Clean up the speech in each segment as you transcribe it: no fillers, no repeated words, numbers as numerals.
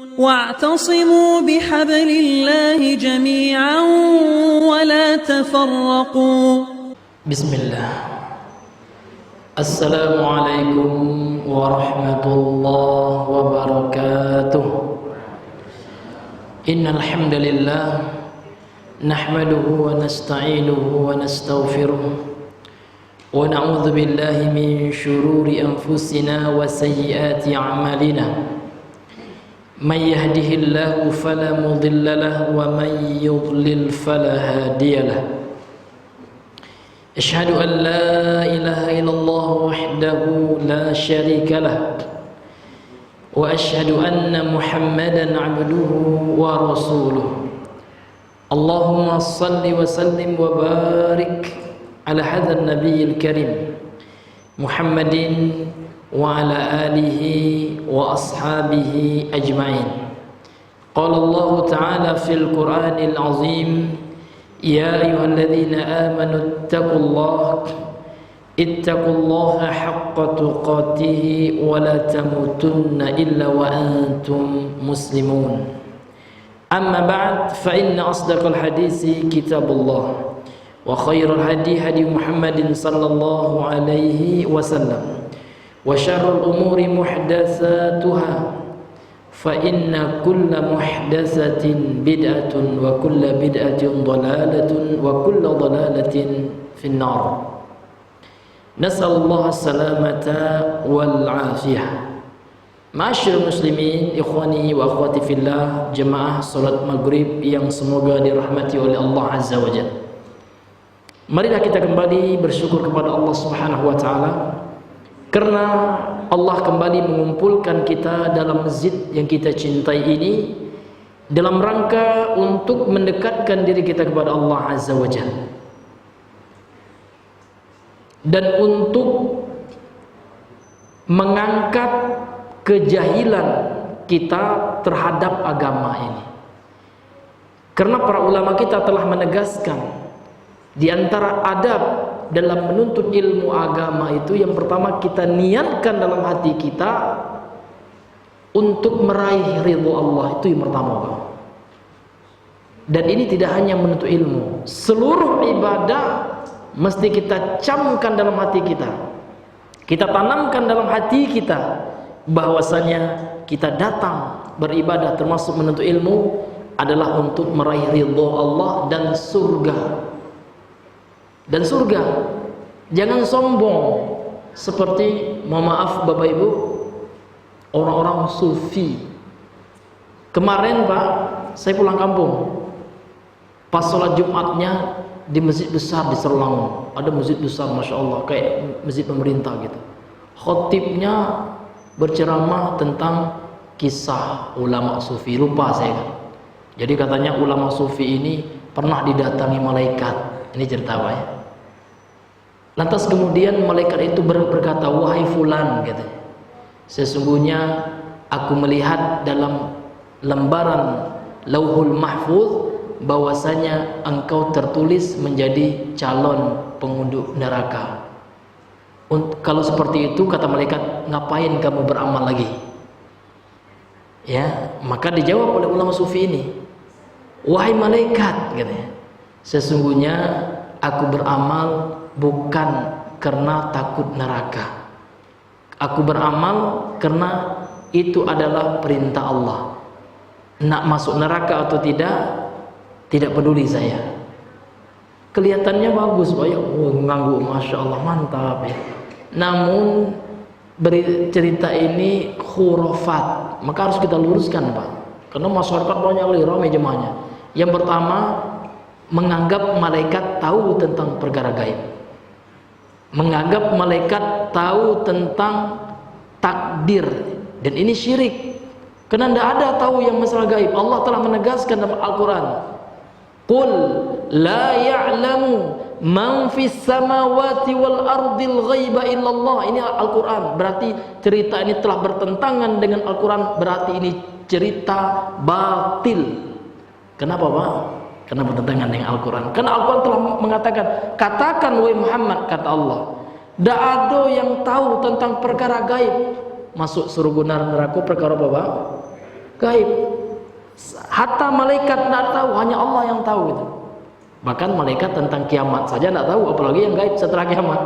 واعتصموا بحبل الله جميعا ولا تفرقوا. بسم الله. السلام عليكم ورحمة الله وبركاته. إن الحمد لله نحمده ونستعينه ونستغفره ونعوذ بالله من شرور أنفسنا وسيئات أعمالنا. من يهده الله فلا مضل له ومن يضلل فلا هادي له. أشهد أن لا إله إلا الله وحده لا شريك له وأشهد أن محمدا عبده ورسوله. اللهم صل وسلم وبارك على هذا النبي الكريم محمد وعلى آله وأصحابه أجمعين. قال الله تعالى في القرآن العظيم: يا أيها الذين آمنوا اتقوا الله حق تقاته ولا تموتن إلا وأنتم مسلمون. أما بعد فإن أصدق الحديث كتاب الله وخير الهدي هدي محمد صلى الله عليه وسلم وشر الأمور محدثاتها فإن كل محدثة بدعة وكل بدعة ضلالة وكل ضلالة في النار. نسأل الله السلامة والعافية. Ma'asyiral muslimin, ikhwani wa akhwati fillah, jemaah salat maghrib yang semoga dirahmati oleh Allah Azza wa Jalla. Marilah kita kembali bersyukur kepada Allah Subhanahu wa taala karena Allah kembali mengumpulkan kita dalam masjid yang kita cintai ini dalam rangka untuk mendekatkan diri kita kepada Allah Azza wa Jalla dan untuk mengangkat kejahilan kita terhadap agama ini. Karena para ulama kita telah menegaskan di antara adab dalam menuntut ilmu agama itu, yang pertama kita niatkan dalam hati kita untuk meraih ridho Allah, itu yang pertama, Pak. Dan ini tidak hanya menuntut ilmu, seluruh ibadah mesti kita camkan dalam hati kita, kita tanamkan dalam hati kita bahwasanya kita datang beribadah termasuk menuntut ilmu adalah untuk meraih ridho Allah dan surga. Dan surga, jangan sombong seperti, mohon maaf Bapak Ibu, orang-orang sufi. Kemarin Pak, saya pulang kampung, pas sholat Jumatnya di masjid besar di Serlangun, ada masjid besar Masya Allah, kayak masjid pemerintah gitu. Khotibnya berceramah tentang kisah ulama sufi, lupa saya kan. Jadi katanya ulama sufi ini pernah didatangi malaikat, ini cerita Pak ya. Lantas kemudian malaikat itu berkata, wahai fulan, katanya, sesungguhnya aku melihat dalam lembaran Lauhul Mahfuz bahwasanya engkau tertulis menjadi calon penghuni neraka. Kalau seperti itu, kata malaikat, ngapain kamu beramal lagi? Ya, maka dijawab oleh ulama sufi ini, wahai malaikat, katanya, sesungguhnya aku beramal bukan karena takut neraka. Aku beramal karena itu adalah perintah Allah. Nak masuk neraka atau tidak peduli saya. Kelihatannya bagus, Pak ya, nganggu, Masya Allah, mantap ya. Namun cerita ini khurafat, maka harus kita luruskan Pak, karena masyarakat banyak ramai jemaahnya. Yang pertama, menganggap malaikat tahu tentang perkara gaib, menganggap malaikat tahu tentang takdir, dan ini syirik, karena tidak ada tahu yang masalah gaib. Allah telah menegaskan dalam Al-Quran, qul la ya'lamu man fis samawati wal ardil ghaiba illallah. Ini Al-Quran, berarti cerita ini telah bertentangan dengan Al-Quran, berarti ini cerita batil. Kenapa Pak? Karena bertentangan dengan Al-Quran. Karena Al-Quran telah mengatakan, katakan wahai Muhammad, kata Allah, tidak ada yang tahu tentang perkara gaib, masuk surga neraka perkara apa Pak? gaib. Hatta malaikat tidak tahu, hanya Allah yang tahu itu. Bahkan malaikat tentang kiamat saja tidak tahu, apalagi yang gaib setelah kiamat.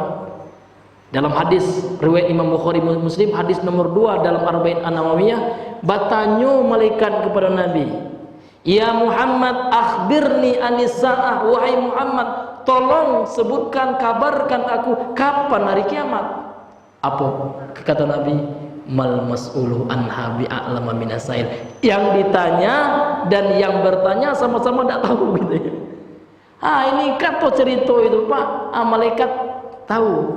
Dalam hadis riwayat Imam Bukhari Muslim, hadis nomor 2 dalam Arba'in An-Nawawiyah, batanyo malaikat kepada Nabi, "Ya Muhammad, akhbirni anis sa'ah." Wahai Muhammad, tolong sebutkan, kabarkan aku kapan hari kiamat. Apa kata Nabi? Mal mas'ulu anha bi'a'lama minasail. Yang ditanya dan yang bertanya sama-sama tidak tahu gitu ya. Ini kapo cerita itu, Pak. Malaikat tahu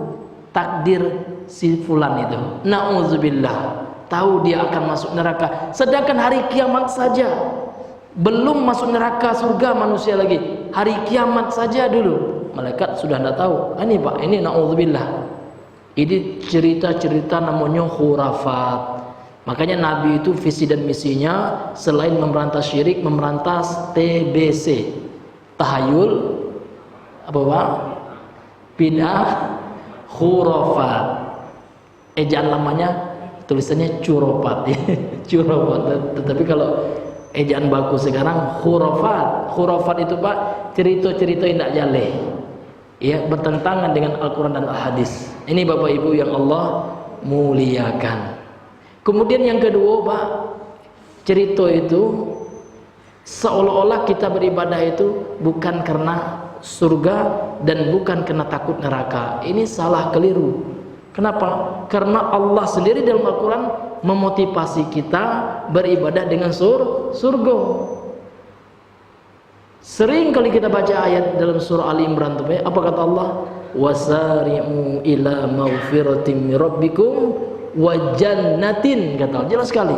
takdir si fulan itu. Na'udzubillah. Tahu dia akan masuk neraka. Sedangkan hari kiamat saja, belum masuk neraka surga manusia lagi, hari kiamat saja dulu malaikat sudah tidak tahu. Ini Pak, ini na'udzubillah. Ini cerita-cerita namanya khurafat. Makanya Nabi itu visi dan misinya selain memberantas syirik, memberantas TBC, tahayul, apa Pak? Bid'ah, khurafat. Ejaan lamanya tulisannya curopat ya. Curopat. Tetapi kalau ejaan baku sekarang khurafat. Khurafat itu Pak, cerita-cerita yang tidak jaleh, ya, bertentangan dengan Al-Quran dan Al-Hadis. Ini Bapak Ibu yang Allah muliakan. Kemudian yang kedua Pak, cerita itu seolah-olah kita beribadah itu bukan karena surga dan bukan karena takut neraka. Ini salah, keliru. Kenapa? Karena Allah sendiri dalam Al-Quran memotivasi kita beribadah dengan surga. Sering kali kita baca ayat dalam surah Ali Imran, apa kata Allah? Wasari'u ila maghfiratin min rabbikum wa jannatin, kata Allah. Jelas sekali.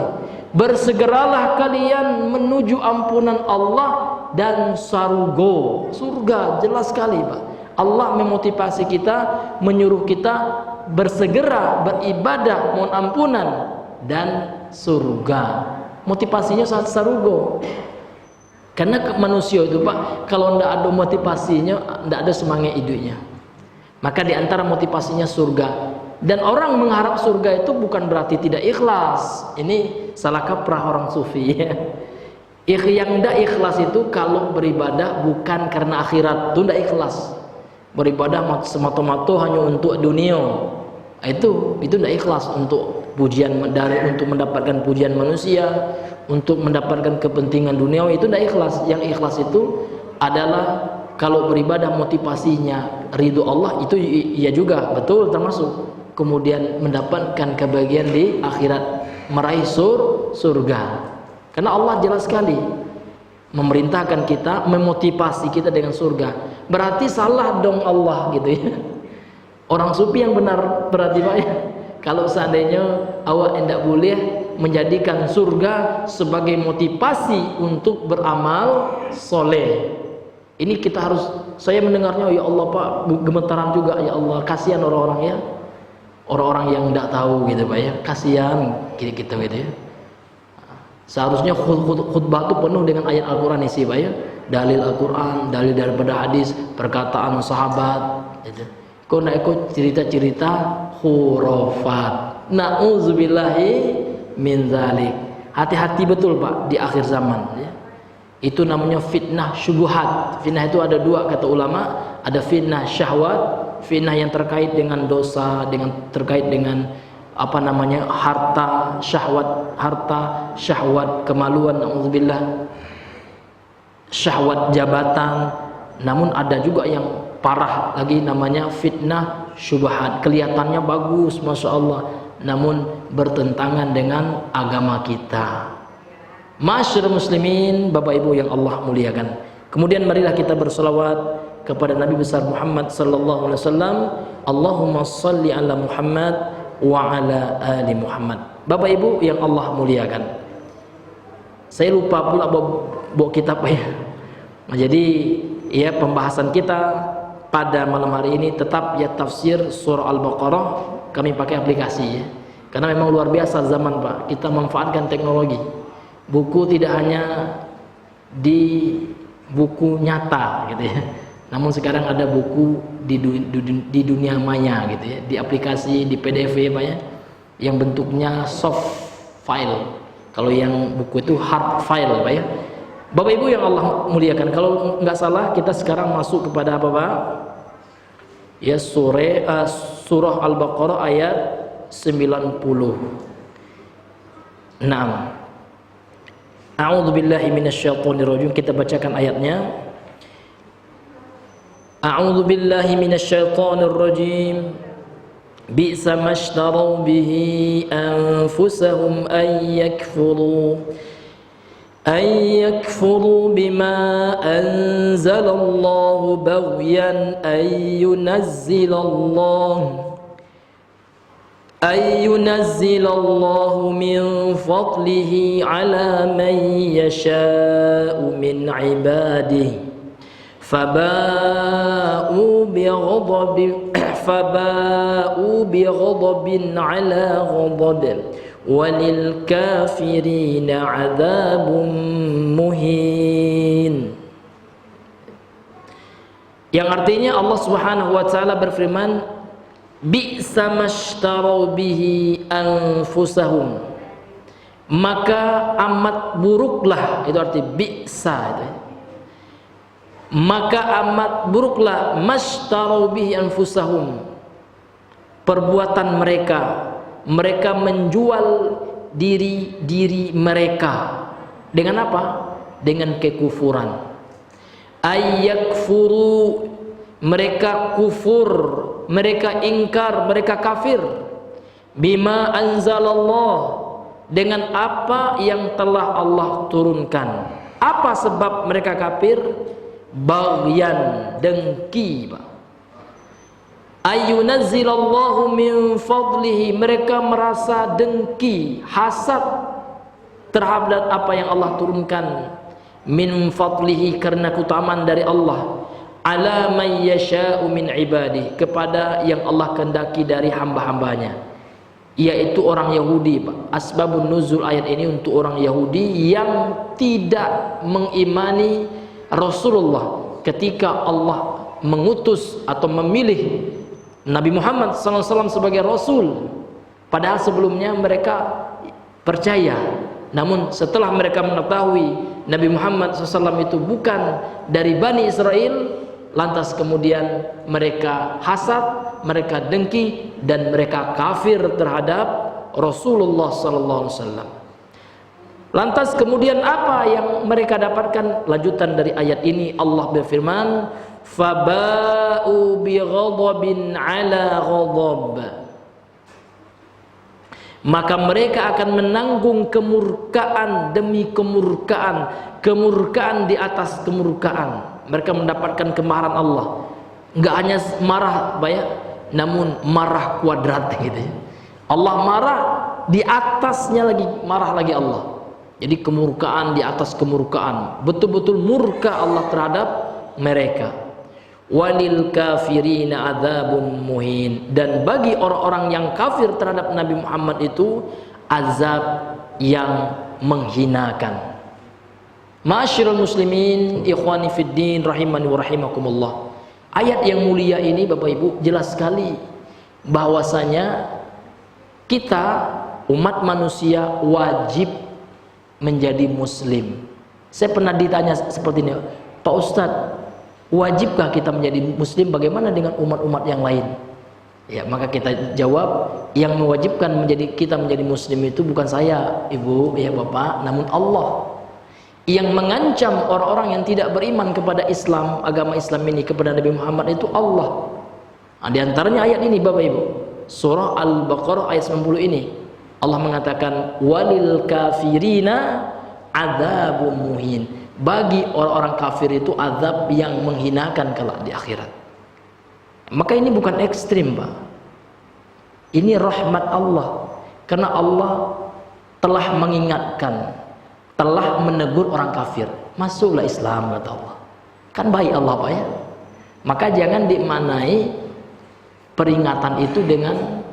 Bersegeralah kalian menuju ampunan Allah dan surga. Jelas sekali Pak. Allah memotivasi kita, menyuruh kita bersegera beribadah, mohon ampunan dan surga. Motivasinya saat surga. Karena manusia itu Pak, kalau tidak ada motivasinya, tidak ada semangat hidupnya. Maka di antara motivasinya surga. Dan orang mengharap surga itu bukan berarti tidak ikhlas. Ini salah kaprah orang sufi ya. Yang tidak ikhlas itu kalau beribadah bukan karena akhirat, itu tidak ikhlas. Beribadah semata-mata hanya untuk dunia, itu tidak ikhlas. Untuk pujian untuk mendapatkan pujian manusia, untuk mendapatkan kepentingan dunia, itu tidak ikhlas. Yang ikhlas itu adalah kalau beribadah motivasinya ridho Allah, itu iya juga, betul, termasuk. Kemudian mendapatkan kebahagiaan di akhirat, meraih surga. Karena Allah jelas sekali memerintahkan kita, memotivasi kita dengan surga. Berarti salah dong Allah gitu ya. Orang sufi yang benar berarti Pak ya. Kalau seandainya awak tidak boleh menjadikan surga sebagai motivasi untuk beramal soleh. Ini kita harus, saya mendengarnya, ya Allah Pak, gemetaran juga, ya Allah, kasihan orang-orang ya. Orang-orang yang tidak tahu gitu Pak ya, kasihan kita gitu ya. Seharusnya khutbah itu penuh dengan ayat Al-Quran isi Pak ya. Dalil Al-Quran, dalil daripada hadis, perkataan sahabat gitu. Kau nak ikut cerita-cerita khurafat. Na'udzubillahi min zalik. Hati-hati betul Pak di akhir zaman ya. Itu namanya fitnah syubhat. Fitnah itu ada dua kata ulama, ada fitnah syahwat, fitnah yang terkait dengan dosa, terkait dengan harta, syahwat kemaluan, naudzubillah, syahwat jabatan. Namun ada juga yang parah lagi namanya fitnah syubhat. Kelihatannya bagus, masya Allah, namun bertentangan dengan agama kita. Masyarul muslimin, Bapak Ibu yang Allah muliakan. Kemudian marilah kita berselawat kepada Nabi besar Muhammad sallallahu alaihi wasallam. Allahumma shalli ala Muhammad wa ala ali Muhammad. Bapak Ibu yang Allah muliakan, saya lupa pula bawa kitab ya. Nah, jadi ya pembahasan kita pada malam hari ini tetap ya tafsir surah Al-Baqarah. Kami pakai aplikasi ya, karena memang luar biasa zaman Pak, kita memanfaatkan teknologi. Buku tidak hanya di buku nyata gitu ya, namun sekarang ada buku di dunia maya gitu ya, di aplikasi, di PDF ya Pak ya, yang bentuknya soft file. Kalau yang buku itu hard file, Pak ya. Bapak Ibu yang Allah muliakan, kalau nggak salah kita sekarang masuk kepada apa, Pak? Ya, surah Al-Baqarah ayat 90. Naam. A'udzubillahi minasyaitonirrajim. Kita bacakan ayatnya. A'udzubillahi minasyaitonirrajim. Bi'sa mashtarau bihi anfusahum أن يكفروا بما أنزل الله بغيا أن ينزل الله من فضله على من يشاء من عباده فباءوا بغضب على غضب وَلِلْكَافِرِينَ عَذَابٌ مُهِينٌ. Yang artinya Allah Subhanahu wa taala berfirman, bi'sa mashtarau bihi anfusahum, maka amat buruklah, itu arti bi'sa itu. Maka amat buruklah mashtarau bihi anfusahum, perbuatan mereka menjual diri mereka dengan apa? Dengan kekufuran. Ayyakfuru, mereka kufur, mereka ingkar, mereka kafir. Bima anzalallah, dengan apa yang telah Allah turunkan. Apa sebab mereka kafir? Baghyan, dengki, Pak. Ayyunazzilallahu min fadlihi, mereka merasa dengki, hasad terhadap apa yang Allah turunkan. Min fadlihi, karena keutamaan dari Allah. Ala man yasha'u min ibadihi, kepada yang Allah kehendaki dari hamba-hambanya, yaitu orang Yahudi, Pak. Asbabun nuzul ayat ini untuk orang Yahudi yang tidak mengimani Rasulullah ketika Allah mengutus atau memilih Nabi Muhammad SAW sebagai Rasul. Padahal sebelumnya mereka percaya, namun setelah mereka mengetahui Nabi Muhammad SAW itu bukan dari Bani Israel, lantas kemudian mereka hasad, mereka dengki, dan mereka kafir terhadap Rasulullah SAW. Lantas kemudian apa yang mereka dapatkan? Lanjutan dari ayat ini, Allah berfirman, faba'u bighadabin ala ghadab, maka mereka akan menanggung kemurkaan demi kemurkaan, kemurkaan di atas kemurkaan. Mereka mendapatkan kemarahan Allah. Enggak hanya marah, banyak, namun marah kuadrat gitu. Allah marah, di atasnya lagi marah lagi Allah. Jadi kemurkaan di atas kemurkaan, betul-betul murka Allah terhadap mereka. Walil kafirina adzabun muhin, dan bagi orang-orang yang kafir terhadap Nabi Muhammad itu azab yang menghinakan. Ma'asyiral muslimin, ikhwani fid din, rahimani wa rahimakumullah. Ayat yang mulia ini Bapak Ibu jelas sekali bahwasanya kita umat manusia wajib menjadi muslim. Saya pernah ditanya seperti ini, Pak Ustadz, wajibkah kita menjadi muslim? Bagaimana dengan umat-umat yang lain? Ya, maka kita jawab, yang mewajibkan kita menjadi muslim itu bukan saya, Ibu, ya Bapak, namun Allah. Yang mengancam orang-orang yang tidak beriman kepada Islam, agama Islam ini, kepada Nabi Muhammad itu Allah. Nah, di antaranya ayat ini Bapak Ibu, surah Al-Baqarah ayat 90 ini. Allah mengatakan walil kafirina adzabun muhin, bagi orang-orang kafir itu azab yang menghinakan kelak di akhirat. Maka ini bukan ekstrim, Pak. Ini rahmat Allah, karena Allah telah mengingatkan, telah menegur orang kafir, masuklah Islam, kata Allah. Kan baik Allah, Pak ya. Maka jangan dimaknai peringatan itu dengan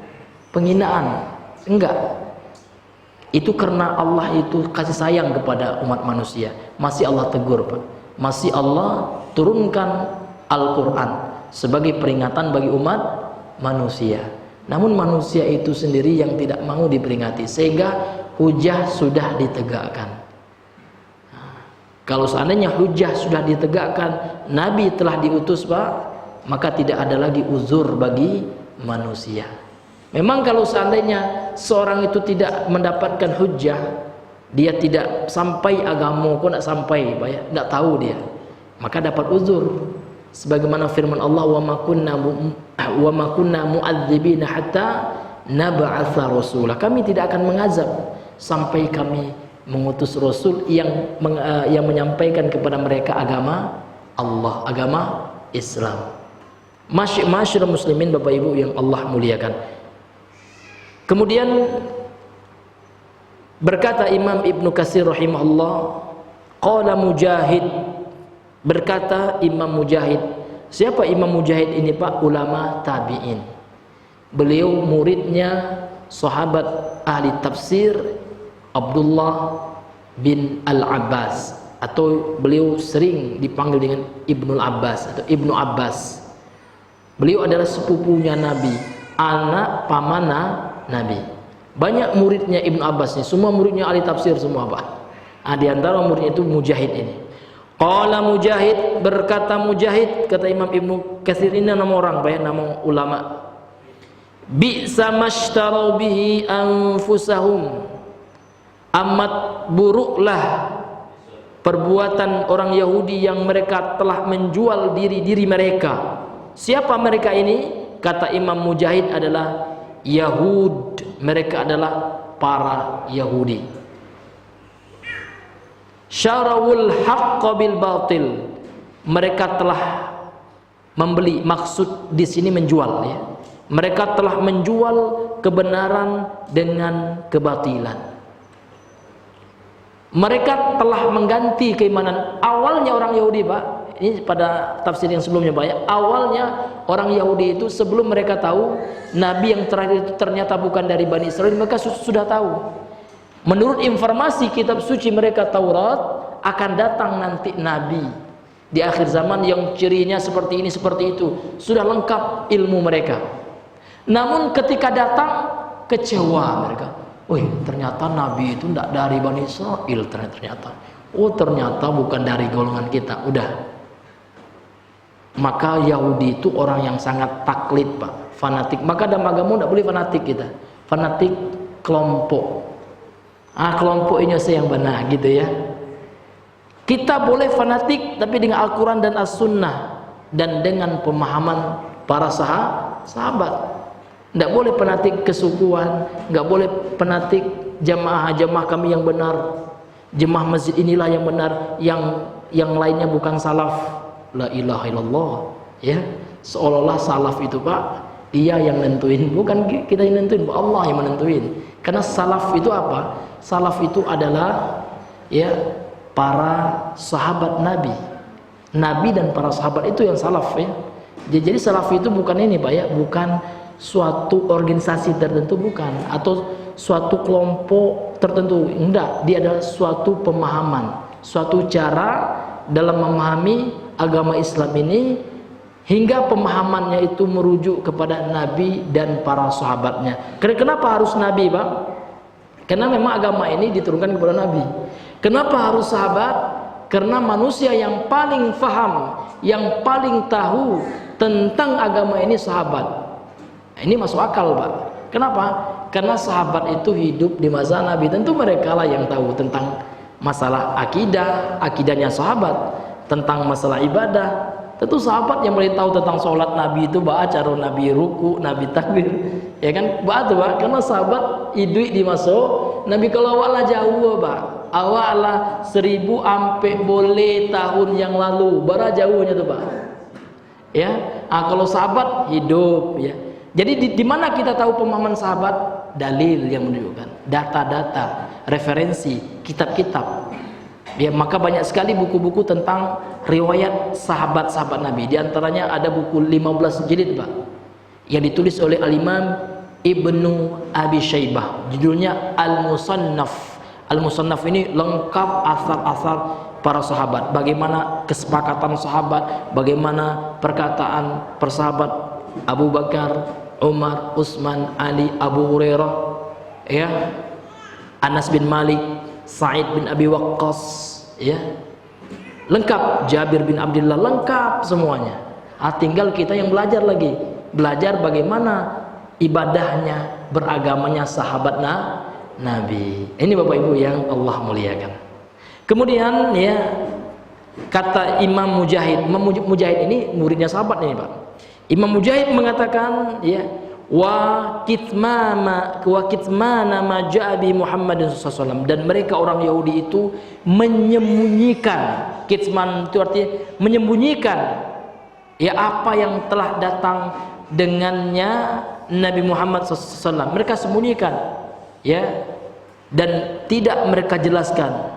penghinaan. Enggak. Itu karena Allah itu kasih sayang kepada umat manusia. Masih Allah tegur, Pak. Masih Allah turunkan Al-Quran sebagai peringatan bagi umat manusia. Namun manusia itu sendiri yang tidak mau diperingati, sehingga hujah sudah ditegakkan. Kalau seandainya hujah sudah ditegakkan, Nabi telah diutus Pak, maka tidak ada lagi uzur bagi manusia. Memang kalau seandainya seorang itu tidak mendapatkan hujah, dia tidak sampai agama, kok nak sampai Pak ya, tidak tahu dia, maka dapat uzur. Sebagaimana firman Allah, wa ma kunna mu'adzibina hatta nab'atsa rasulah. Kami tidak akan mengazab sampai kami mengutus rasul yang menyampaikan kepada mereka agama Allah, agama Islam. Masyarakat muslimin, Bapak Ibu yang Allah muliakan. Kemudian berkata Imam Ibnu Katsir rahimahullah, qala Mujahid, berkata Imam Mujahid. Siapa Imam Mujahid ini Pak? Ulama tabi'in. Beliau muridnya sahabat ahli tafsir Abdullah bin Al-Abbas, atau beliau sering dipanggil dengan Ibnul Abbas atau Ibnu Abbas. Beliau adalah sepupunya Nabi, anak pamana Nabi. Banyak muridnya Ibnu Abbas ini, semua muridnya ahli tafsir semua Pak. Di antara muridnya itu Mujahid ini. Qala Mujahid, berkata Mujahid, kata Imam Ibnu Katsir, ini nama orang Pak ya, nama ulama. Bi'sa mashtarau bihi anfusahum, amat buruklah perbuatan orang Yahudi yang mereka telah menjual diri-diri mereka. Siapa mereka ini? Kata Imam Mujahid adalah Yahud. Mereka adalah para Yahudi. Syarawul haqqa bil batil. Mereka telah membeli, maksud di sini menjual ya. Mereka telah menjual kebenaran dengan kebatilan. Mereka telah mengganti keimanan. Awalnya orang Yahudi Pak, ini pada tafsir yang sebelumnya Pak ya, awalnya orang Yahudi itu sebelum mereka tahu Nabi yang terakhir itu ternyata bukan dari Bani Israel, mereka sudah tahu. Menurut informasi kitab suci mereka Taurat, akan datang nanti Nabi di akhir zaman yang cirinya seperti ini seperti itu, sudah lengkap ilmu mereka. Namun ketika datang, kecewa mereka. Wih, ternyata Nabi itu tidak dari Bani Israel, ternyata. Oh, ternyata bukan dari golongan kita. Udah. Maka Yahudi itu orang yang sangat taklid Pak, fanatik. Maka dalam agama tidak boleh fanatik kita. Fanatik kelompok. Kelompok ini saya yang benar gitu ya. Kita boleh fanatik tapi dengan Al-Quran dan As-Sunnah, dan dengan pemahaman para sahabat. Tidak boleh fanatik kesukuan, nggak boleh fanatik jamaah kami yang benar, jemaah masjid inilah yang benar, yang lainnya bukan salaf. La ilaha illallah ya. Seolah-olah salaf itu Pak, dia yang nentuin, bukan kita yang nentuin, Allah yang menentuin. Karena salaf itu apa? Salaf itu adalah ya para sahabat Nabi. Nabi dan para sahabat itu yang salaf ya. Jadi salaf itu bukan ini Pak ya, bukan suatu organisasi tertentu, bukan, atau suatu kelompok tertentu, enggak. Dia adalah suatu pemahaman, suatu cara dalam memahami agama Islam ini, hingga pemahamannya itu merujuk kepada Nabi dan para sahabatnya. Kenapa harus Nabi Pak? Karena memang agama ini diturunkan kepada Nabi. Kenapa harus sahabat? Karena manusia yang paling faham, yang paling tahu tentang agama ini sahabat. Ini masuk akal Pak. Kenapa? Karena sahabat itu hidup di masa Nabi. Tentu mereka lah yang tahu tentang masalah akidah, akidahnya sahabat, tentang masalah ibadah. Tentu sahabat yang boleh tahu tentang sholat Nabi itu, cara Nabi ruku, Nabi takbir, ya kan? Pak, karena sahabat hidup di masa Nabi. Kalau awal jauh Pak, awal 1000 ampe boleh tahun yang lalu, bara jauhnya tuh Pak. Ya, kalau sahabat hidup ya. Jadi di mana kita tahu pemahaman sahabat? Dalil yang menunjukkan, data-data, referensi, kitab-kitab. Ya, maka banyak sekali buku-buku tentang riwayat sahabat-sahabat Nabi. Di antaranya ada buku 15 jilid Pak, yang ditulis oleh Al-Imam Ibnu Abi Syaibah. Judulnya Al-Musannaf. Al-Musannaf ini lengkap asal-asal para sahabat. Bagaimana kesepakatan sahabat, bagaimana perkataan persahabat Abu Bakar, Umar, Utsman, Ali, Abu Hurairah, ya, Anas bin Malik, Sa'id bin Abi Waqqas, ya. Lengkap, Jabir bin Abdullah, lengkap semuanya. Tinggal kita yang belajar lagi, belajar bagaimana ibadahnya, beragamanya sahabat Nabi. Ini Bapak Ibu yang Allah muliakan. Kemudian ya, kata Imam Mujahid, Mujahid ini muridnya sahabat ini Pak. Imam Mujahid mengatakan ya, wa kitmana ma ja'a bi Muhammadin sallallahu alaihi wasallam, dan mereka orang Yahudi itu menyembunyikan, kitman itu artinya menyembunyikan ya apa yang telah datang dengannya Nabi Muhammad SAW. Mereka sembunyikan ya, dan tidak mereka jelaskan.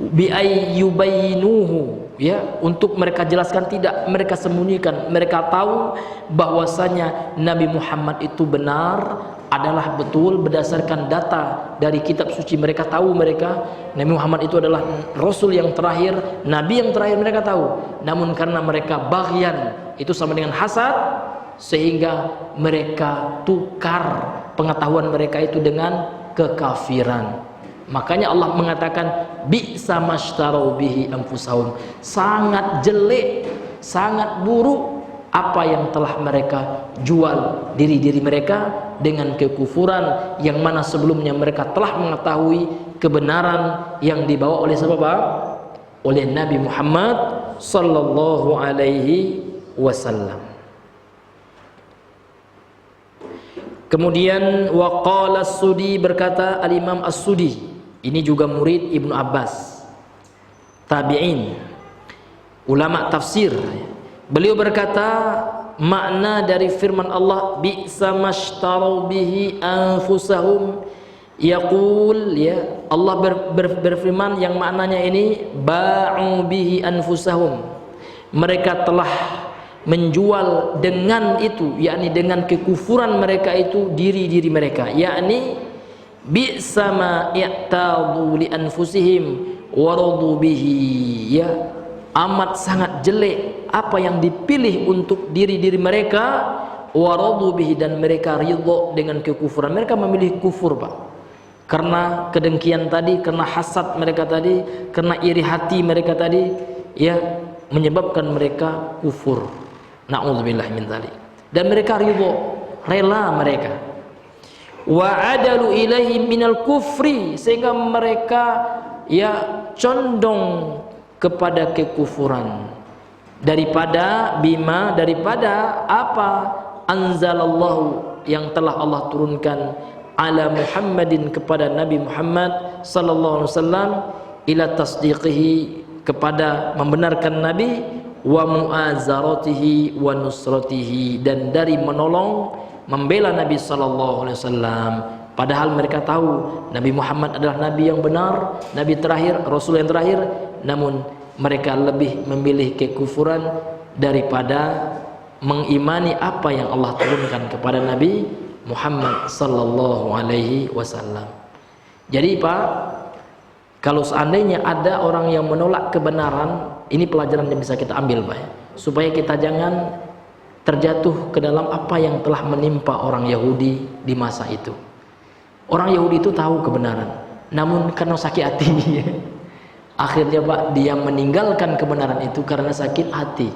Bi ayyubayyinuhu, ya, untuk mereka jelaskan, tidak mereka sembunyikan. Mereka tahu bahwasanya Nabi Muhammad itu benar, adalah betul berdasarkan data dari kitab suci. Mereka tahu Nabi Muhammad itu adalah Rasul yang terakhir, Nabi yang terakhir, mereka tahu. Namun karena mereka baghyan, itu sama dengan hasad, sehingga mereka tukar pengetahuan mereka itu dengan kekafiran. Makanya Allah mengatakan bi'sa mashtarau bihi anfusahum, sangat jelek, sangat buruk apa yang telah mereka jual diri-diri mereka dengan kekufuran, yang mana sebelumnya mereka telah mengetahui kebenaran yang dibawa oleh siapa? Oleh Nabi Muhammad sallallahu alaihi wasallam. Kemudian waqala as-Sudi, berkata al-Imam as-Sudi, ini juga murid Ibnu Abbas, tabi'in, ulama tafsir. Beliau berkata, makna dari firman Allah bi'sa mashtarau bihi anfusahum, yaqul, ya, Allah berfirman yang maknanya ini ba'u bihi anfusahum, mereka telah menjual dengan itu, yakni dengan kekufuran mereka itu, diri-diri mereka, yakni bi'sa ma i'tadu li anfusihim waradu bihi, ya, amat sangat jelek apa yang dipilih untuk diri-diri mereka, waradu bihi, dan mereka ridha dengan kekufuran. Mereka memilih kufur Pak, karena kedengkian tadi, karena hasad mereka tadi, karena iri hati mereka tadi, ya, menyebabkan mereka kufur. Na'udzubillah min dzalik. Dan mereka ridha, rela mereka, wa adalu ilaihi minal kufri, sehingga mereka ya condong kepada kekufuran, daripada bima, daripada apa anzalallahu, yang telah Allah turunkan ala Muhammadin, kepada Nabi Muhammad sallallahu alaihi wasallam, ila tasdiqihi, kepada membenarkan Nabi, wa mu'azaratihi wa nusratihi, dan dari menolong membela Nabi sallallahu alaihi wasallam. Padahal mereka tahu Nabi Muhammad adalah Nabi yang benar, Nabi terakhir, Rasul yang terakhir, namun mereka lebih memilih kekufuran daripada mengimani apa yang Allah turunkan kepada Nabi Muhammad sallallahu alaihi wasallam. Jadi Pak, kalau seandainya ada orang yang menolak kebenaran, ini pelajaran yang bisa kita ambil Pak, ya, supaya kita jangan terjatuh ke dalam apa yang telah menimpa orang Yahudi di masa itu. Orang Yahudi itu tahu kebenaran, namun karena sakit hati, akhirnya Pak, dia meninggalkan kebenaran itu karena sakit hati.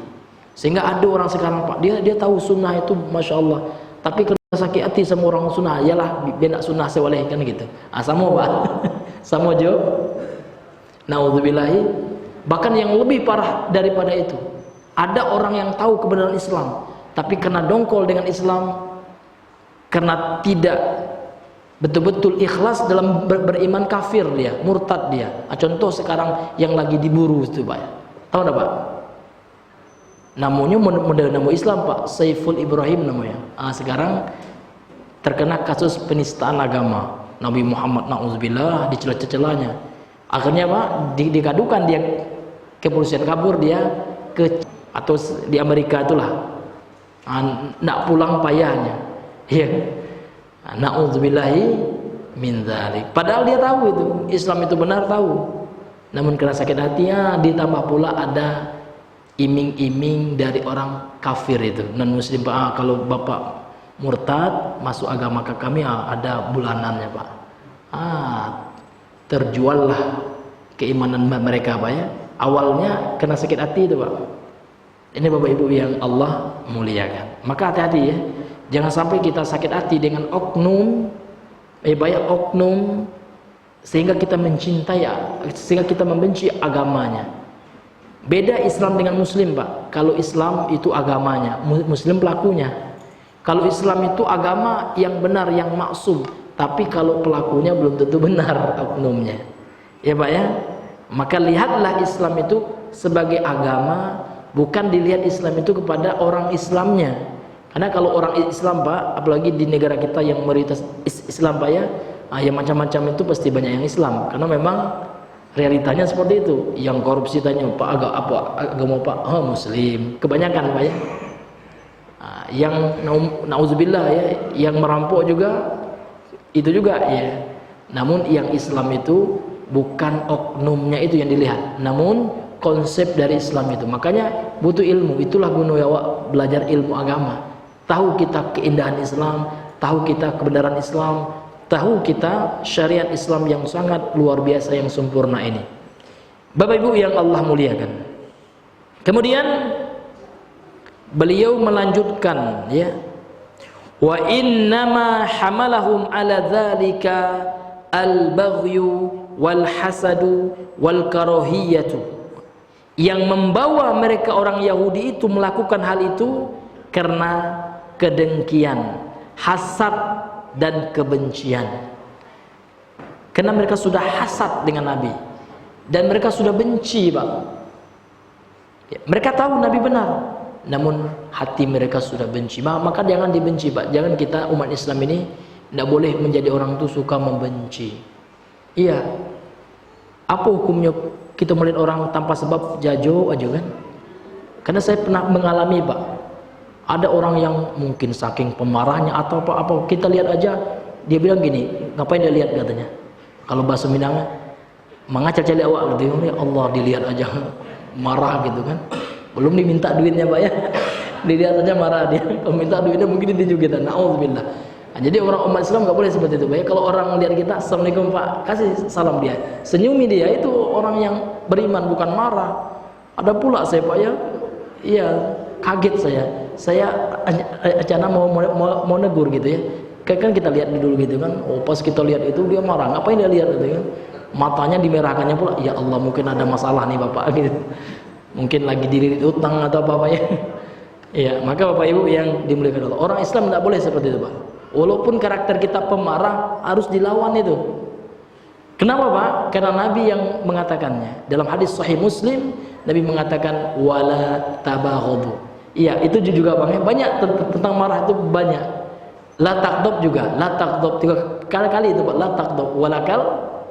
Sehingga ada orang sekarang Pak, dia tahu sunnah itu Masya Allah, tapi karena sakit hati sama orang sunnah, yalah dia nak sunnah sewaleh, kan gitu. Sama Pak, sama jo. Na'udzubillahi. Bahkan yang lebih parah daripada itu, ada orang yang tahu kebenaran Islam, tapi karena dongkol dengan Islam, karena tidak betul-betul ikhlas dalam beriman, kafir dia, murtad dia. Contoh sekarang yang lagi diburu itu Pak, tahu enggak Pak? Namanya nama Islam Pak, Saiful Ibrahim namanya. Sekarang terkena kasus penistaan agama Nabi Muhammad, na'udzubillah, dicela-celanya. Akhirnya Pak, dikadukan dia ke kepolisian, kabur dia ke atau di Amerika itulah. Nak pulang payahnya, ya. Na'udzubillahi min dzalik. Padahal dia tahu itu Islam itu benar, tahu. Namun karena sakit hatinya, ditambah pula ada iming-iming dari orang kafir itu, non muslim Pak. Kalau Bapak murtad masuk agama ke kami, ada bulanannya Pak. terjuallah keimanan mereka Pak ya. Awalnya kena sakit hati itu Pak. Ini Bapak Ibu yang Allah muliakan. Maka hati-hati ya, jangan sampai kita sakit hati dengan oknum, banyak oknum, sehingga kita mencintai, sehingga kita membenci agamanya. Beda Islam dengan Muslim Pak. Kalau Islam itu agamanya, Muslim pelakunya. Kalau Islam itu agama yang benar, yang maksum, tapi kalau pelakunya belum tentu benar oknumnya. Ya Pak ya. Maka lihatlah Islam itu sebagai agama, bukan dilihat Islam itu kepada orang Islamnya. Karena kalau orang Islam Pak, apalagi di negara kita yang mayoritas Islam Pak ya, yang macam-macam itu pasti banyak yang Islam. Karena memang realitanya seperti itu. Yang korupsi tanya Pak agama Pak, Muslim. Kebanyakan Pak ya. Yang nauzubillah ya, yang merampok juga itu juga ya. Namun yang Islam itu bukan oknumnya itu yang dilihat, namun konsep dari Islam itu. Makanya butuh ilmu. Itulah gunanya belajar ilmu agama. Tahu kita keindahan Islam, tahu kita kebenaran Islam, tahu kita syariat Islam yang sangat luar biasa, yang sempurna ini. Bapak Ibu yang Allah muliakan. Kemudian beliau melanjutkan ya, wa innama hamalahum ala dzalika al-baghyu wal hasadu wal karahiyatu. Yang membawa mereka orang Yahudi itu melakukan hal itu karena kedengkian, hasad dan kebencian. Karena mereka sudah hasad dengan Nabi dan mereka sudah benci Pak ya, mereka tahu Nabi benar, namun hati mereka sudah benci. Maka jangan dibenci Pak. Jangan kita umat Islam ini tidak boleh menjadi orang itu suka membenci. Iya, apa hukumnya kita melihat orang tanpa sebab jajo aja kan? Karena saya pernah mengalami Pak, ada orang yang mungkin saking pemarahnya atau apa-apa, kita lihat aja, dia bilang gini, ngapain dia lihat katanya? Kalau bahasa Minangnya, mengacak cali awak gitu, ya Allah dilihat aja marah gitu kan? Belum diminta duitnya Pak ya, dilihat aja marah dia. Kalau minta duitnya mungkin itu juga kita, naudzubillah. Nah, jadi orang umat Islam nggak boleh seperti itu. Kalau orang lihat kita, assalamualaikum Pak, kasih salam dia, senyumi dia, itu orang yang beriman, bukan marah. Ada pula saya Pak ya, iya kaget saya acana mau negur gitu ya. Kan kita lihat dulu gitu kan, pas kita lihat itu dia marah, ngapain dia lihat gitu kan? Matanya dimerahkannya pula, ya Allah mungkin ada masalah nih Bapak gitu. Mungkin lagi dililit utang atau apa ya. Iya, maka Bapak Ibu yang dimuliakan Allah, orang Islam tidak boleh seperti itu Pak. Walaupun karakter kita pemarah, harus dilawan itu. Kenapa Pak? Karena Nabi yang mengatakannya. Dalam hadis Sahih Muslim, Nabi mengatakan wala tabaghadu. Iya, itu juga Bang. Banyak tentang marah itu banyak. La taqdab juga, la taqdab kali-kali itu Pak, la taqdab walakal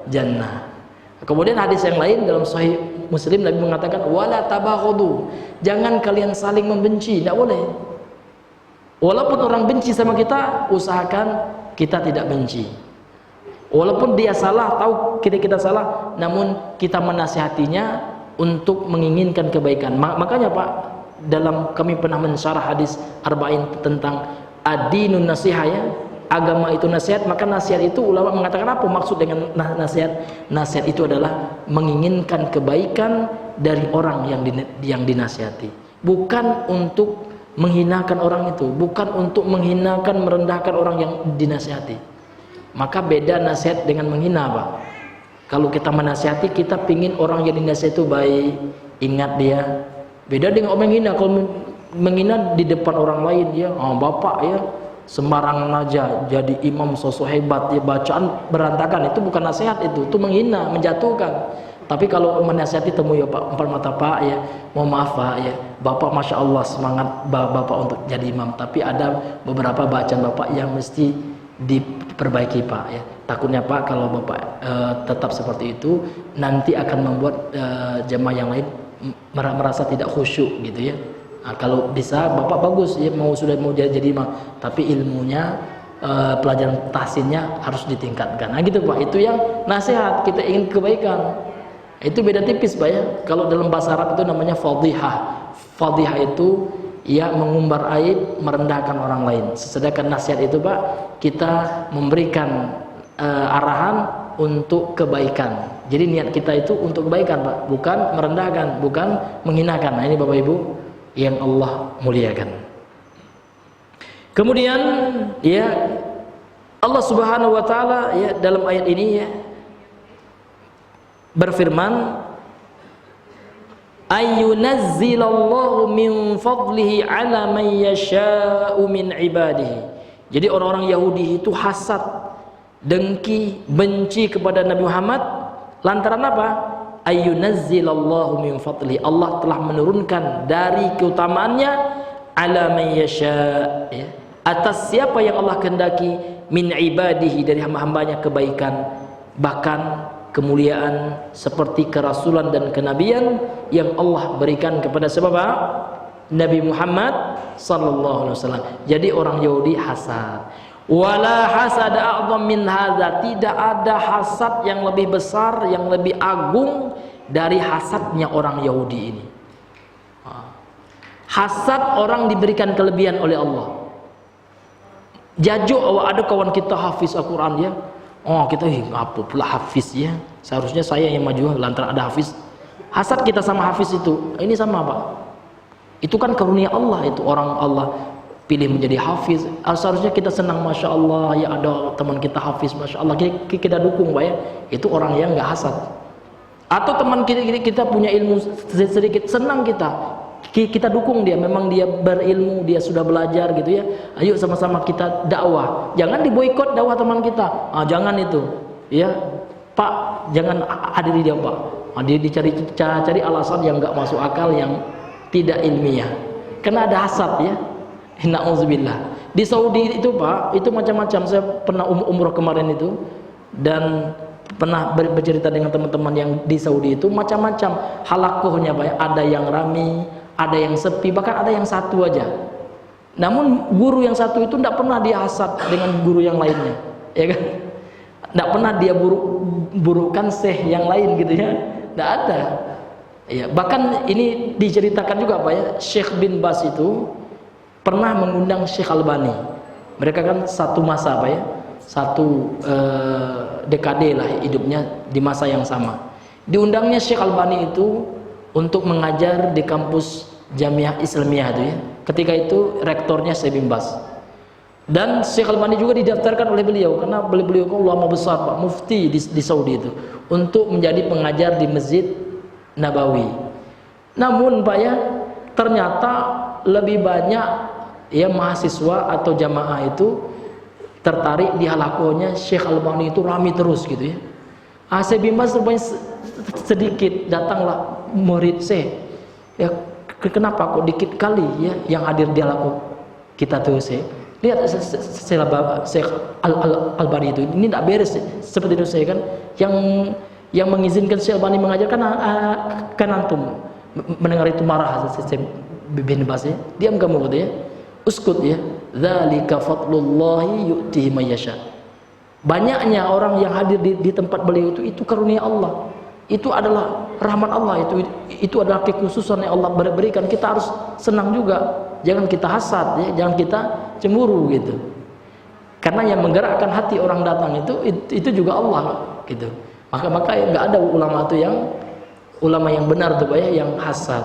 jannah. Kemudian hadis yang lain dalam Sahih Muslim, Nabi mengatakan wala tabaghadu. Jangan kalian saling membenci, tidak boleh. Walaupun orang benci sama kita, usahakan kita tidak benci. Walaupun dia salah, tahu kita salah, namun kita menasihatinya untuk menginginkan kebaikan. Makanya Pak, dalam kami pernah mensyarah hadis Arba'in tentang ad-dinun nasihah ya, agama itu nasihat. Maka nasihat itu ulama mengatakan apa maksud dengan nasihat? Nasihat itu adalah menginginkan kebaikan dari orang yang dinasihati, bukan untuk menghinakan orang itu, bukan untuk menghinakan, merendahkan orang yang dinasihati. Maka beda nasihat dengan menghina Pak. Kalau kita menasihati, kita pingin orang yang dinasihati itu baik, ingat dia. Beda dengan orang menghina. Kalau menghina di depan orang lain, ya Bapak ya sembarangan aja jadi imam sosok hebat ya, bacaan berantakan, itu bukan nasihat, itu menghina, menjatuhkan. Tapi kalau menasihati, temu ya Pak, empat mata Pak ya, mohon maaf Pak ya, Bapak Masya Allah semangat Bapak untuk jadi imam, tapi ada beberapa bacaan Bapak yang mesti diperbaiki Pak ya. Takutnya Pak kalau Bapak tetap seperti itu, nanti akan membuat jemaah yang lain merasa tidak khusyuk gitu ya. Nah, kalau bisa Bapak bagus ya, sudah mau jadi imam, tapi ilmunya, pelajaran tahsinnya harus ditingkatkan. Nah gitu Pak, itu yang nasihat, kita ingin kebaikan. Itu beda tipis Pak ya. Kalau dalam bahasa Arab itu namanya fadhihah. Fadhihah itu ya mengumbar aib, merendahkan orang lain. Sedangkan nasihat itu Pak, kita memberikan arahan untuk kebaikan. Jadi niat kita itu untuk kebaikan, Pak, bukan merendahkan, bukan menghinakan. Nah, ini Bapak Ibu yang Allah muliakan. Kemudian ya Allah Subhanahu wa taala ya dalam ayat ini ya berfirman, ayyunazzilallahu min fadlihi ala man yasha'u min ibadihi. Jadi orang-orang Yahudi itu hasad, dengki, benci kepada Nabi Muhammad lantaran apa? Ayyunazzilallahu min fadlihi, Allah telah menurunkan dari keutamaannya ala man yasha', ya, atas siapa yang Allah kehendaki, min ibadihi, dari hamba-hambanya kebaikan, bahkan kemuliaan seperti kerasulan dan kenabian yang Allah berikan kepada siapa? Nabi Muhammad sallallahu alaihi wasallam. Jadi orang Yahudi hasad. Wala hasada a'dham min hadza, tidak ada hasad yang lebih besar, yang lebih agung dari hasadnya orang Yahudi ini. Hasad orang diberikan kelebihan oleh Allah. Jajuk ada kawan kita hafiz Al-Quran ya. Oh kita apa pula hafiz ya. Seharusnya saya yang maju lantaran ada hafiz. Hasad kita sama hafiz itu. Ini sama Pak. Itu kan karunia Allah, itu orang Allah pilih menjadi hafiz. Seharusnya kita senang, Masya Allah ya ada teman kita hafiz, Masya Allah kita dukung Pak ya. Itu orang yang nggak hasad. Atau teman kita punya ilmu sedikit, senang kita dukung dia, memang dia berilmu, dia sudah belajar gitu ya. Ayo sama-sama kita dakwah. Jangan diboikot dakwah teman kita. Jangan itu. Ya, Pak, jangan hadiri dia, Pak. Dia dicari alasan yang enggak masuk akal, yang tidak ilmiah. Karena ada hasad ya. Na'udzubillah. Di Saudi itu, Pak, itu macam-macam. Saya pernah umroh kemarin itu dan pernah bercerita dengan teman-teman yang di Saudi itu, macam-macam halakohnya, Pak ya. Ada yang rame, ada yang sepi, bahkan ada yang satu aja. Namun guru yang satu itu tidak pernah dia hasad dengan guru yang lainnya, ya kan? Tidak pernah dia burukan syekh yang lain gitu ya, tidak ada. Ya, bahkan ini diceritakan juga Pak ya, Syekh bin Bas itu pernah mengundang Syekh Albani. Mereka kan satu masa Pak ya, satu dekade lah hidupnya di masa yang sama. Diundangnya Syekh Albani itu untuk mengajar di kampus Jamiah Islamiyah itu ya. Ketika itu rektornya Syekh bin Bas. Dan Syekh Albani juga didaftarkan oleh beliau karena beliau ulama besar Pak, mufti di Saudi itu, untuk menjadi pengajar di Masjid Nabawi. Namun Pak ya, ternyata lebih banyak ya mahasiswa atau jamaah itu tertarik di halakohnya Syekh Albani itu, rame terus gitu ya. Syekh bin Bas rupanya sedikit, datanglah murid Syekh. Ya kenapa kok dikit kali ya yang hadir di halakoh kita tuh Syekh. Lihat Syekh Albani itu, ini tidak beres seperti itu Syekh kan. Yang mengizinkan Syekh Albani mengajar kan antum mendengar itu marah Syekh bin Bas ya. Diam kamu gitu ya. Uskut ya. Dzalika fadlullahi yu'tihi may yasha. Banyaknya orang yang hadir di tempat beliau itu karunia Allah. Itu adalah rahmat Allah, itu adalah kekhususan yang Allah berikan. Kita harus senang juga. Jangan kita hasad ya, jangan kita cemburu gitu. Karena yang menggerakkan hati orang datang itu juga Allah gitu. Maka enggak ada ulama itu ulama yang benar tuh Pak ya, yang hasad.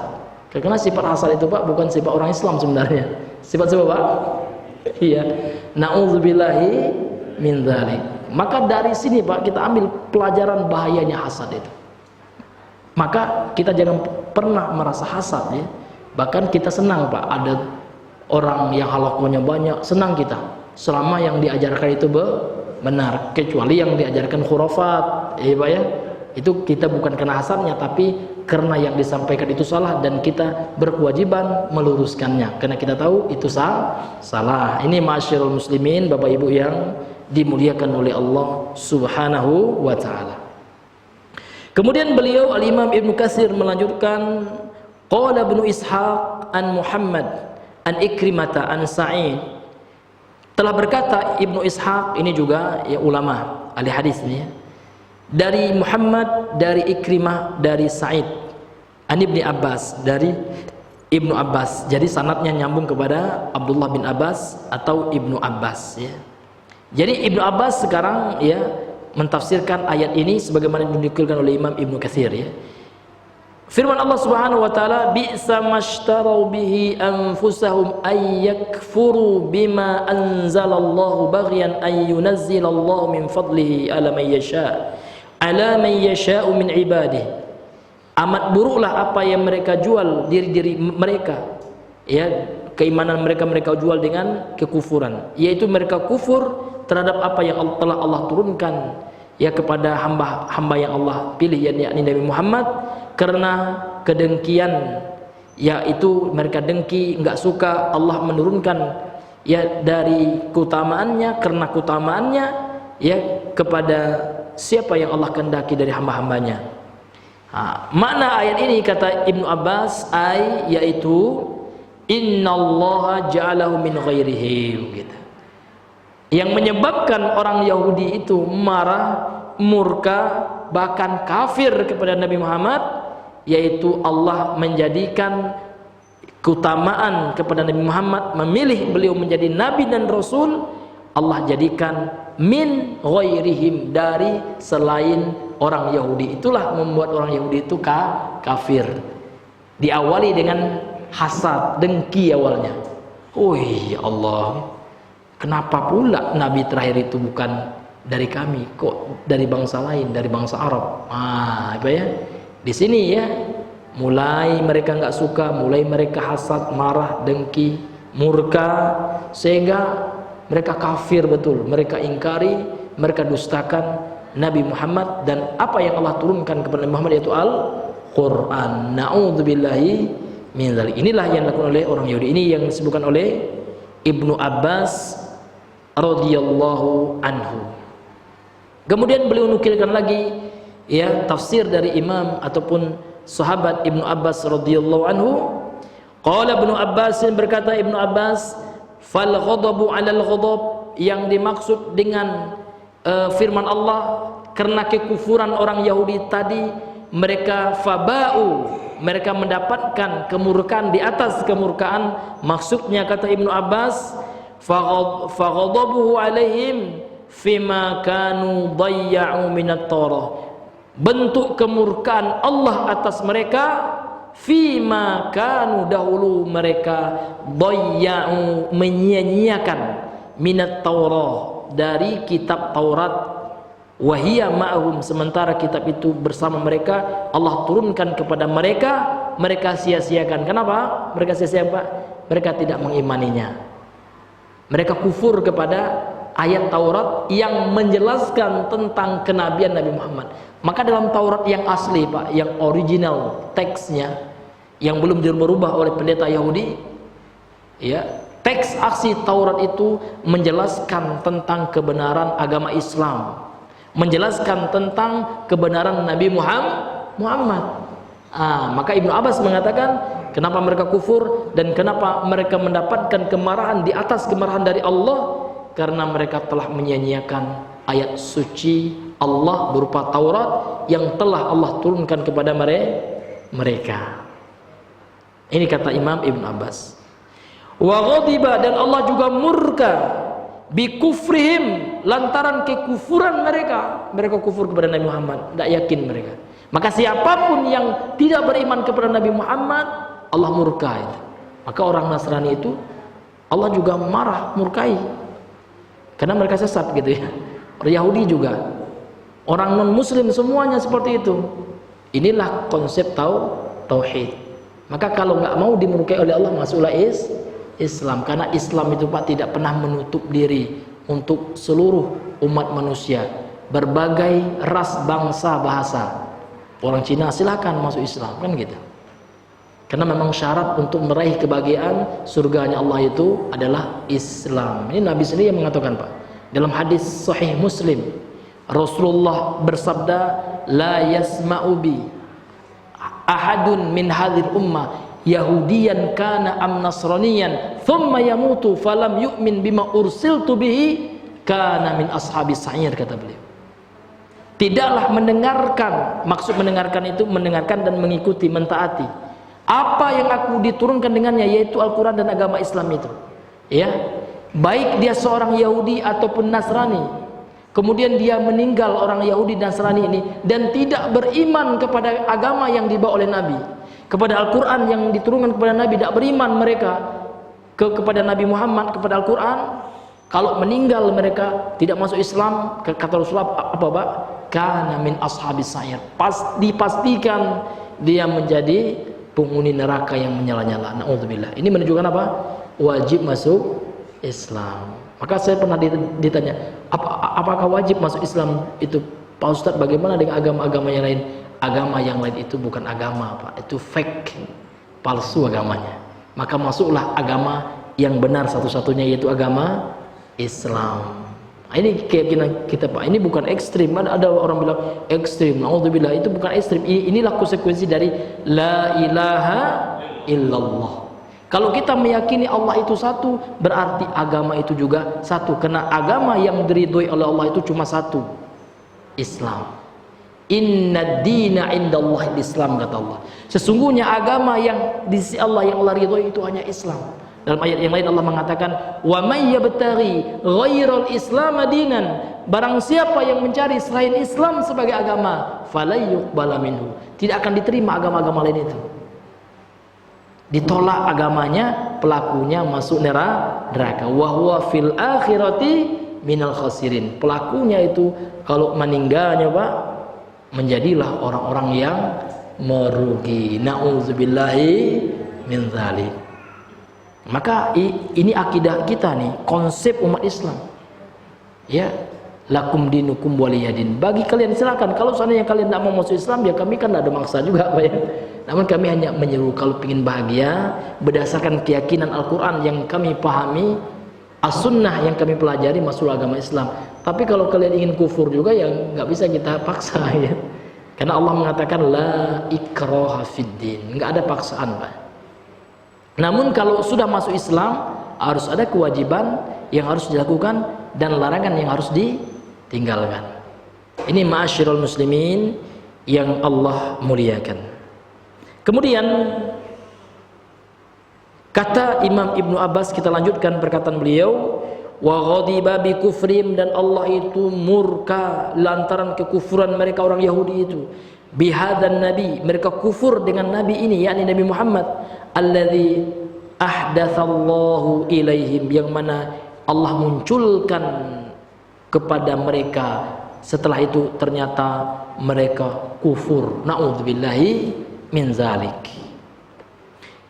Karena sifat hasad itu Pak bukan sifat orang Islam sebenarnya. Sifat siapa Pak? Iya. Na'udzubillahi min dzalik. Maka dari sini Pak kita ambil pelajaran bahayanya hasad itu. Maka kita jangan pernah merasa hasad ya. Bahkan kita senang Pak, ada orang yang halakohnya banyak, senang kita selama yang diajarkan itu benar, kecuali yang diajarkan khurafat ya Pak ya. Itu kita bukan kena hasadnya, tapi karena yang disampaikan itu salah dan kita berkewajiban meluruskannya karena kita tahu itu salah. Ini ma'asyiral muslimin, Bapak Ibu yang dimuliakan oleh Allah Subhanahu wa taala. Kemudian beliau Al-Imam Ibnu Katsir melanjutkan, qala Ibnu Ishaq an Muhammad an Ikrimata an Sa'id. Telah berkata Ibnu Ishaq, ini juga ya ulama ahli hadis ini ya, dari Muhammad, dari Ikrimah, dari Sa'id, an Ibni Abbas, dari Ibnu Abbas. Jadi sanadnya nyambung kepada Abdullah bin Abbas atau Ibnu Abbas ya. Jadi Ibnu Abbas sekarang ya mentafsirkan ayat ini sebagaimana dinukilkan oleh Imam Ibnu Katsir ya. Firman Allah Subhanahu wa taala, bi'sa mashtarau bihi anfusahum ay yakfuru bima anzalallahu baghyan an yunazzilallahu min fadlihi ala man yasha'u min ibadihi. Amat buruklah apa yang mereka jual diri-diri mereka ya, keimanan mereka jual dengan kekufuran, yaitu mereka kufur terhadap apa yang telah Allah turunkan ya kepada hamba yang Allah pilih, yakni Nabi Muhammad, karena kedengkian, yaitu mereka dengki, enggak suka Allah menurunkan ya dari keutamaannya, karena keutamaannya ya kepada siapa yang Allah kehendaki dari hamba-hambanya. Makna ayat ini kata Ibnu Abbas yaitu innallaha ja'alahu min ghairihim gitu. Yang menyebabkan orang Yahudi itu marah, murka, bahkan kafir kepada Nabi Muhammad, yaitu Allah menjadikan keutamaan kepada Nabi Muhammad, memilih beliau menjadi nabi dan rasul. Allah jadikan min ghairihim, dari selain orang Yahudi. Itulah membuat orang Yahudi itu kafir. Diawali dengan hasad, dengki awalnya. Oh ya Allah, kenapa pula nabi terakhir itu bukan dari kami, kok dari bangsa lain, dari bangsa Arab? Apa ya? Di sini ya, mulai mereka nggak suka, mulai mereka hasad, marah, dengki, murka, sehingga mereka kafir betul, mereka ingkari, mereka dustakan Nabi Muhammad dan apa yang Allah turunkan kepada Nabi Muhammad, yaitu Al-Quran. Na'udzubillahi min dzalik. Inilah yang dilakukan oleh orang Yahudi. Ini yang disebutkan oleh Ibnu Abbas radhiyallahu anhu. Kemudian beliau nukilkan lagi ya tafsir dari imam ataupun sahabat Ibnu Abbas radhiyallahu anhu. Qala Ibnu Abbas, berkata Ibnu Abbas, fal ghadabu 'alal ghadab, yang dimaksud dengan firman Allah karena kekufuran orang Yahudi tadi, mereka faba'u, mereka mendapatkan kemurkaan di atas kemurkaan. Maksudnya kata Ibnu Abbas, faghadabuhu 'alaihim fima kanu dayya'u minat Taurah, bentuk kemurkaan Allah atas mereka fima kanu, dahulu mereka dayya'u, menyia-nyiakan, minat Taurah, dari kitab Taurat, wahiyya ma'ahum, sementara kitab itu bersama mereka, Allah turunkan kepada mereka, mereka sia-siakan. Kenapa mereka sia-siakan, Pak? Mereka tidak mengimaninya, mereka kufur kepada ayat Taurat yang menjelaskan tentang kenabian Nabi Muhammad. Maka dalam Taurat yang asli, Pak, yang original teksnya, yang belum dirubah oleh pendeta Yahudi ya, teks asli Taurat itu menjelaskan tentang kebenaran agama Islam, menjelaskan tentang kebenaran Nabi Muhammad. Maka Ibnu Abbas mengatakan kenapa mereka kufur dan kenapa mereka mendapatkan kemarahan di atas kemarahan dari Allah, karena mereka telah menyia-nyiakan ayat suci Allah berupa Taurat yang telah Allah turunkan kepada mereka. Ini kata Imam Ibn Abbas. Wa ghadiba, dan Allah juga murka bi kufrihim, lantaran kekufuran mereka. Mereka kufur kepada Nabi Muhammad, tidak yakin mereka. Maka siapapun yang tidak beriman kepada Nabi Muhammad, Allah murka itu. Maka orang Nasrani itu Allah juga marah, murkai, karena mereka sesat gitu ya. Orang Yahudi juga, orang non muslim semuanya seperti itu. Inilah konsep tauhid. Maka kalau nggak mau dimurkai oleh Allah, masuklah Islam, karena Islam itu, Pak, tidak pernah menutup diri untuk seluruh umat manusia, berbagai ras, bangsa, bahasa. Orang Cina silakan masuk Islam, kan gitu. Karena memang syarat untuk meraih kebahagiaan surganya Allah itu adalah Islam. Ini Nabi sendiri yang mengatakan, Pak, dalam hadis Sahih Muslim, Rasulullah bersabda, la yasma'u bi ahadun min hadhil ummah yahudiyan kana am nasraniyan thumma yamutu falam yu'min bima ursiltu bihi kana min ashabis sa'ir, kata beliau. Tidaklah mendengarkan, maksud mendengarkan itu mendengarkan dan mengikuti, mentaati apa yang aku diturunkan dengannya, yaitu Al-Quran dan agama Islam itu ya, baik dia seorang Yahudi ataupun Nasrani, kemudian dia meninggal orang Yahudi dan Nasrani ini dan tidak beriman kepada agama yang dibawa oleh Nabi, kepada Al-Quran yang diturunkan kepada Nabi, tidak beriman mereka kepada Nabi Muhammad, kepada Al-Quran, kalau meninggal mereka tidak masuk Islam, kata Rasulullah apa Pak? Kana min ashabis sa'ir, dipastikan dia menjadi penghuni neraka yang menyala-nyala. Na'udzubillah. Ini menunjukkan apa? Wajib masuk Islam. Maka saya pernah ditanya, apakah wajib masuk Islam itu Pak Ustadz? Bagaimana dengan agama-agama yang lain? Agama yang lain itu bukan agama Pak, itu fake, palsu agamanya. Maka masuklah agama yang benar satu-satunya, yaitu agama Islam. Nah, ini keyakinan kita Pak. Ini bukan ekstrim. Ada orang bilang ekstrim. Na'udzubillah, itu bukan ekstrim. Inilah konsekuensi dari la ilaha illallah. Kalau kita meyakini Allah itu satu, berarti agama itu juga satu. Karena agama yang diridhoi oleh Allah itu cuma satu, Islam. Inna dina indallah Islam, kata Allah. Sesungguhnya agama yang di sisi Allah, yang Allah ridhoi itu hanya Islam. Dalam ayat yang lain Allah mengatakan, wa may yabtaghi ghairal islam dinan, barang siapa yang mencari selain Islam sebagai agama, falay yuqbala minhu, tidak akan diterima agama-agama lain itu. Ditolak agamanya, pelakunya masuk neraka. Wa huwa fil akhirati minal khasirin, pelakunya itu kalau meninggalnya Pak, menjadilah orang-orang yang merugi. Na'udzubillahi min dzalik. Maka ini akidah kita nih, konsep umat Islam. Ya, lakum dinukum waliyadin. Bagi kalian silakan. Kalau seandainya kalian tidak mau masuk Islam, ya kami kan tidak ada maksa juga, Pak ya. Namun kami hanya menyeru, kalau ingin bahagia berdasarkan keyakinan Al-Quran yang kami pahami, As-Sunnah yang kami pelajari, masuk agama Islam. Tapi kalau kalian ingin kufur juga, ya nggak bisa kita paksa ya. Karena Allah mengatakan la ikraha fiddin, nggak ada paksaan Pak. Namun kalau sudah masuk Islam, harus ada kewajiban yang harus dilakukan dan larangan yang harus ditinggalkan. Ini ma'asyiral muslimin yang Allah muliakan. Kemudian kata Imam Ibnu Abbas, kita lanjutkan perkataan beliau, wa ghadiba bi kufrim, dan Allah itu murka lantaran kekufuran mereka orang Yahudi itu, bihadan nabi, mereka kufur dengan nabi ini, yakni Nabi Muhammad, alladzi ahdatsallahu ilaihim, yang mana Allah munculkan kepada mereka, setelah itu ternyata mereka kufur. Na'udzubillahi min zalik.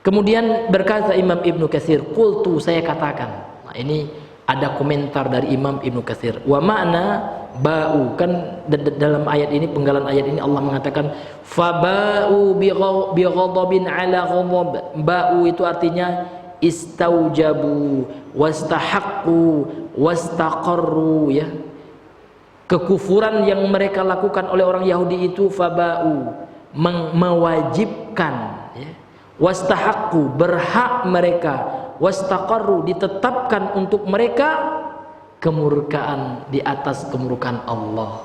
Kemudian berkata Imam Ibnu Katsir, qultu, saya katakan. Nah, ini ada komentar dari Imam Ibnu Katsir. Wa ma'na ba'u, kan dalam ayat ini, penggalan ayat ini Allah mengatakan faba'u bi ghadabin ala ghadab. Ba'u itu artinya istaujabu wastahaqqu wastaqarru, ya. Kekufuran yang mereka lakukan oleh orang Yahudi itu faba'u, mewajibkan, ya. Wastahaqqu, berhak mereka, wastaqarru, ditetapkan untuk mereka kemurkaan di atas kemurkaan Allah.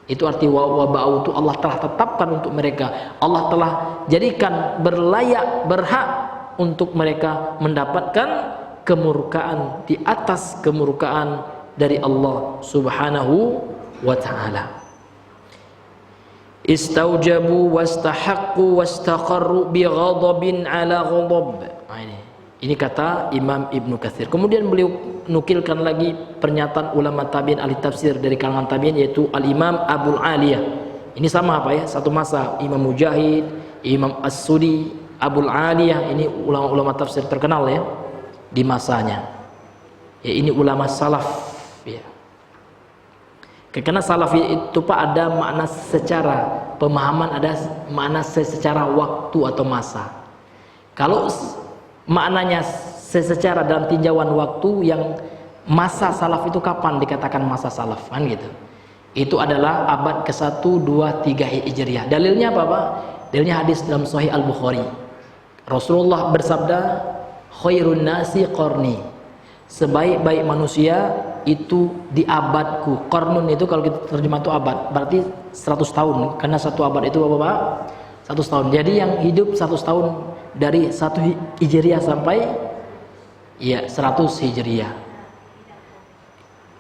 Itu arti waba'u itu Allah telah tetapkan untuk mereka, Allah telah jadikan berlayak, berhak untuk mereka mendapatkan kemurkaan di atas kemurkaan dari Allah Subhanahu wa ta'ala. Istaujabu wastahaqqu wastaqarru bi ghadabin ala ghadab. Ini kata Imam Ibnu Katsir. Kemudian beliau nukilkan lagi pernyataan ulama tabi'in ahli tafsir dari kalangan tabi'in, yaitu Al-Imam Abul Aliyah. Ini sama apa ya? Satu masa, Imam Mujahid, Imam As-Sudi, Abul Aliyah, ini ulama-ulama tafsir terkenal ya di masanya. Ya, ini ulama salaf ya. Karena salaf itu Pak ada makna secara pemahaman, ada makna secara waktu atau masa. Kalau maknanya secara dalam tinjauan waktu, yang masa salaf itu kapan dikatakan masa salaf, kan gitu. Itu adalah abad ke-1, 2, 3 Hijriah. Dalilnya apa Pak? Dalilnya hadis dalam Sahih Al-Bukhari. Rasulullah bersabda, khairun nasi qarni, sebaik-baik manusia itu di abadku. Qarnun itu kalau kita terjemah itu abad, berarti 100 tahun. Karena satu abad itu apa Pak? 100 tahun. Jadi yang hidup 100 tahun dari 1 Hijriah sampai ya 100 Hijriah.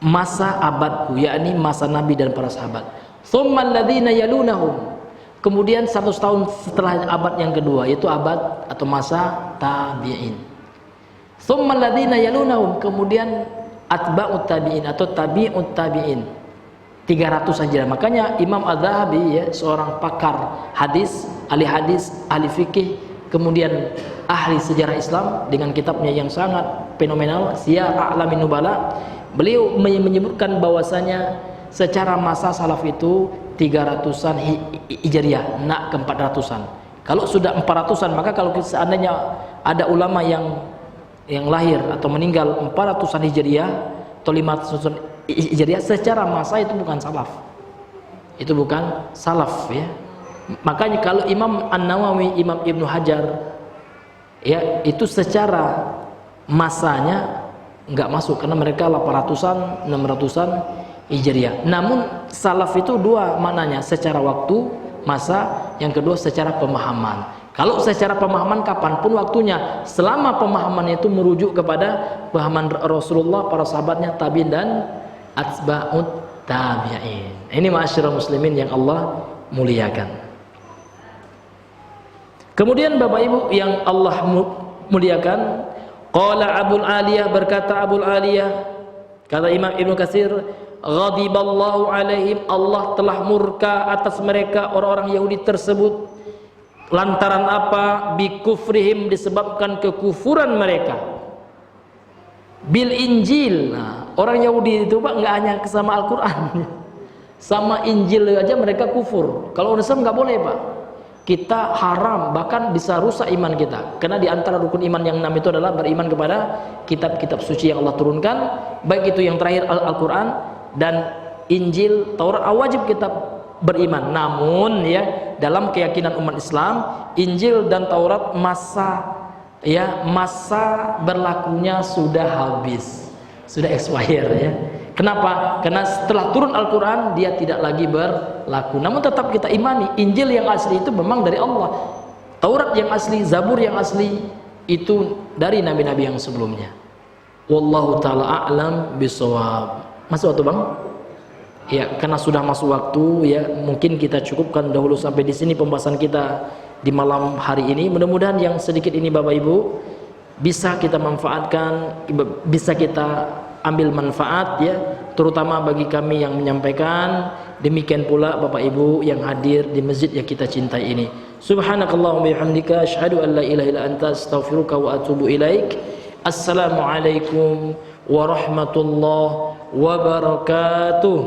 masa abadku, yakni masa Nabi dan para sahabat. Tsummal ladzina yalunahum, kemudian 100 tahun setelah abad yang kedua, yaitu abad atau masa tabi'in. Tsummal ladzina yalunahum, kemudian atba'ut tabi'in atau tabi'ut tabi'in, 300 Hijriah. Makanya Imam Az-Zahabi ya, seorang pakar hadis, ahli fikih, kemudian ahli sejarah Islam dengan kitabnya yang sangat fenomenal, Siyar A'lamin Nubala, beliau menyebutkan bahwasanya secara masa salaf itu 300-an Hijriah, nak ke 400-an. Kalau sudah 400-an, maka kalau seandainya ada ulama yang lahir atau meninggal 400-an Hijriah atau 500-an Hijriah, secara masa itu bukan salaf. Itu bukan salaf ya. Makanya kalau Imam An-Nawawi, Imam Ibnu Hajar ya, itu secara masanya enggak masuk karena mereka 800-an, 600-an Hijriah. Namun salaf itu dua maknanya, secara waktu, masa, yang kedua secara pemahaman. Kalau secara pemahaman kapanpun waktunya, selama pemahaman itu merujuk kepada pemahaman Rasulullah, para sahabatnya, tabi'in dan atba'ut tabi'in. Ini ma'asyiral muslimin yang Allah muliakan. Kemudian Bapak Ibu yang Allah muliakan, qala Abul Aliyah, berkata Abul Aliyah, kata Imam Ibnu Katsir, ghadiballahu alaihim, Allah telah murka atas mereka orang-orang Yahudi tersebut. Lantaran apa? Bikufrihim, disebabkan kekufuran mereka. Bil Injil. Nah, orang Yahudi itu Pak nggak hanya sama Al-Quran, sama Injil aja mereka kufur. Kalau Islam nggak boleh Pak. Kita haram, bahkan bisa rusak iman kita. Karena di antara rukun iman yang 6 itu adalah beriman kepada kitab-kitab suci yang Allah turunkan, baik itu yang terakhir Al-Quran dan Injil, Taurat, wajib kita beriman. Namun ya, dalam keyakinan umat Islam, Injil dan Taurat masa berlakunya sudah habis, sudah expire ya. Kenapa? Karena setelah turun Al-Quran dia tidak lagi berlaku. Namun tetap kita imani Injil yang asli itu memang dari Allah, Taurat yang asli, Zabur yang asli itu dari nabi-nabi yang sebelumnya. Wallahu ta'ala a'lam bisawab. Masuk waktu Bang? Ya, karena sudah masuk waktu ya, mungkin kita cukupkan dahulu sampai di sini pembahasan kita di malam hari ini. Mudah-mudahan yang sedikit ini Bapak Ibu bisa kita manfaatkan, bisa kita ambil manfaat ya, terutama bagi kami yang menyampaikan. Demikian pula Bapak Ibu yang hadir di masjid yang kita cintai ini. Subhanakallahumma bihamdika asyhadu an la ilaha illa anta astaghfiruka wa atubu ilaik. Assalamualaikum warahmatullahi wabarakatuh.